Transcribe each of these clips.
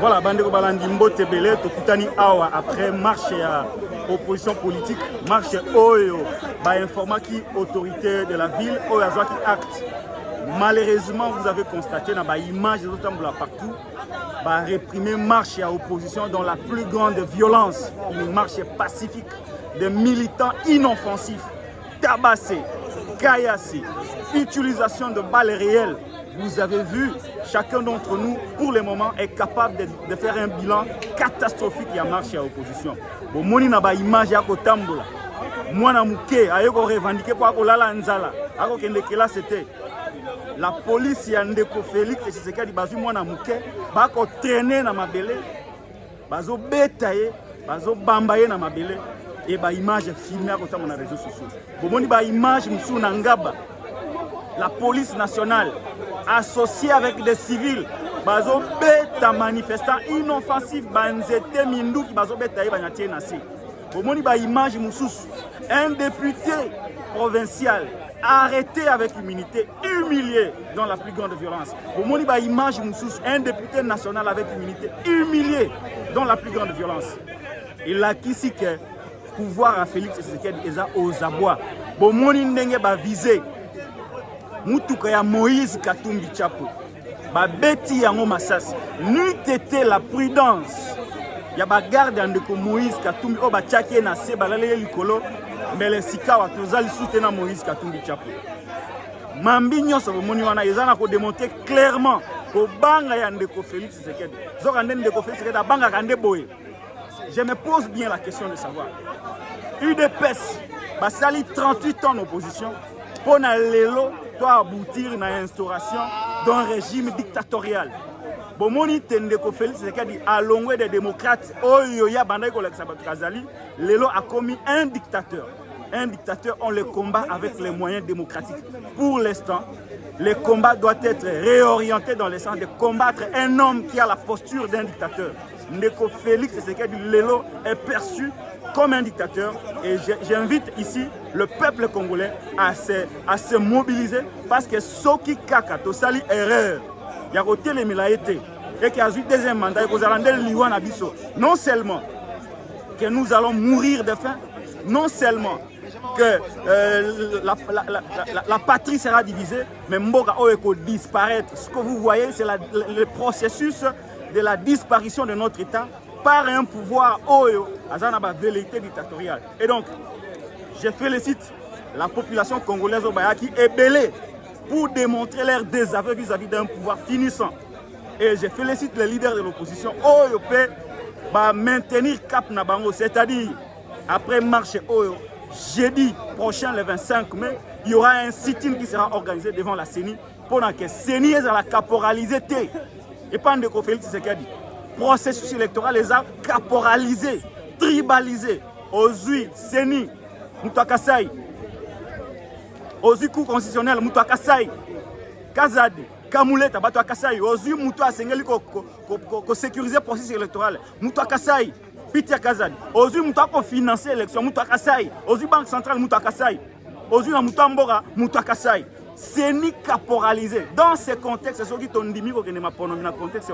Voilà, Bandeko Balandi Mbote Belé, Tokutani Awa, après marche à opposition politique, marche Oyo, informant qui autorité de la ville, Oyo qui acte. Malheureusement, vous avez constaté dans l'image de l'autre partout, réprimer marche à opposition dans la plus grande violence, une marche pacifique de militants inoffensifs, tabassés, caillassés, utilisation de balles réelles. Vous avez vu, chacun d'entre nous, pour le moment, est capable de faire un bilan catastrophique à marche à opposition. Bon, moni na ba image ya ko tambola. Mwana muke ayeko revendiquer pour akolala nzala. Ako kende kela c'était la police ya ndeko Félix Tshisekedi bazu mwana muke ba ko traîner na mabele. Bazo betaye, bazo bambaye na mabele et ba image filmée à côté na réseaux sociaux. Bon moni ba image musu na ngaba. La police nationale associée avec des civils, bazo beta manifestants inoffensifs, banzete mindu qui bazo beta yebanyatien nasi. Bomoni ba image mususu, un député provincial arrêté avec immunité, humilié dans la plus grande violence. Bomoni ba image mususu, un député national avec immunité, humilié dans la plus grande violence. Il a qu'ici que pouvoir à Félix Tshisekedi eza aux abois. Bomoni ndenge ba visé. Mutuka ya Moïse Katumbi Chapo, beti yango masasi, n'eût été la prudence. Ya ba garde andeko Moïse Katumbi o ba tchaki na se balale likolo, mais les sikawa tozali soutenir Moïse Katumbi Chapo. Mambi nyonso bomoni wana ezana ko démontrer clairement ko banga ya ndeko Félix Tshisekedi. Zoka ndeko Félix Tshisekedi banga kande boye. Je me pose bien la question de savoir. UDPS basali 38 ans en opposition pour na lelo doit aboutir à l'instauration d'un régime dictatorial. Bomoni Tendeko Félix Tshisekedi a longué des démocrates. Oyoya Bandai Kazali, Lelo a commis un dictateur. Un dictateur, on le combat avec les moyens démocratiques. Pour l'instant, le combat doit être réorienté dans le sens de combattre un homme qui a la posture d'un dictateur. Ndeko Félix Tshisekedi Lelo est perçu comme un dictateur et j'invite ici le peuple congolais à se mobiliser parce que ce qui kaka to sali erreur il y a côté les milaïté et qui a eu deuxième mandat et que non seulement que nous allons mourir de faim, non seulement que la patrie sera divisée, mais Mboka Oeko disparaître. Ce que vous voyez, c'est le processus de la disparition de notre État par un pouvoir oyo azana velléité dictatoriale. Et donc, je félicite la population congolaise qui est belée pour démontrer leur désaveu vis-à-vis d'un pouvoir finissant. Et je félicite les leaders de l'opposition oyo peut maintenir cap na bango, c'est-à-dire après marche oyo jeudi prochain le 25 mai, il y aura un sit-in qui sera organisé devant la CENI pour que CENI ait la caporalisée et pas de Félix Tshisekedi. Processus électoral les a caporalisés, tribalisés. Ozui, Seni, Moutakasai. Ozui, cour constitutionnel, Moutakasai. Kazade, Kamouleta, Batouakasai. Ozui, Moutou Asengeli, ko sécuriser le processus électoral. Moutakasai, Pitia Kazade. Ozui, Moutou financer l'élection, Moutakasai. Ozui, Banque centrale, Moutakasai. Ozui, Moutambora, Moutakasai. C'est ni caporalisé. Dans ce contexte, c'est ce qui t'ont dit que dans le contexte,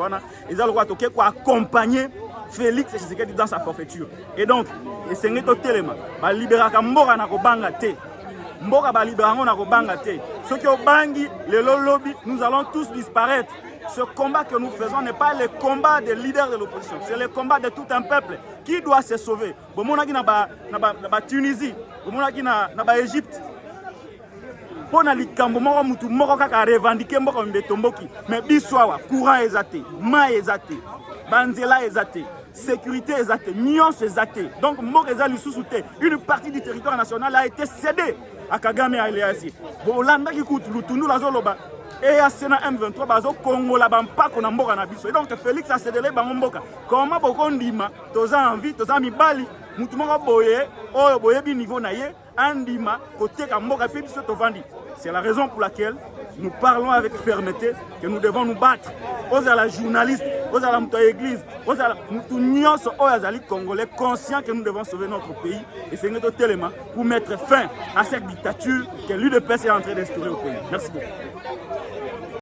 ils ont le droit d'accompagner Félix Tshisekedi dans sa forfaiture. Et donc, c'est un téléma. Libéra Mboka na kobanga te. Mboka ba libéra na kobanga te. Ceux qui ont bangi, les lobby, nous allons tous disparaître. Ce combat que nous faisons n'est pas le combat des leaders de l'opposition, c'est le combat de tout un peuple qui doit se sauver. Bomonaki na ba Tunisie, bomonaki na ba Égypte. Pour na likambo moko mutu moko kaka revendiquer moko mbetomboki mais biswawa courant ezate ma ezate banzela ezate sécurité ezate nyonso ezate donc moko ezali sous une partie du territoire national a été cédée à Kagame à Eliasi bolanda ki kutu lutundu la zoloba et à Sena M23 bazo Congo la bampako na mboka na biso et donc Félix a cédé les bango mboka comment bokondima toza envie toza mibali mutu moko boye oyo boye bi niveau na ye andima côté ka mboka pe biso tovandi. C'est la raison pour laquelle nous parlons avec fermeté que nous devons nous battre. Aux la journalistes, aux la l'église, aux la congolais conscients que nous devons sauver notre pays et c'est notre élément pour mettre fin à cette dictature que l'UDPS est en train d'instaurer au pays. Merci beaucoup.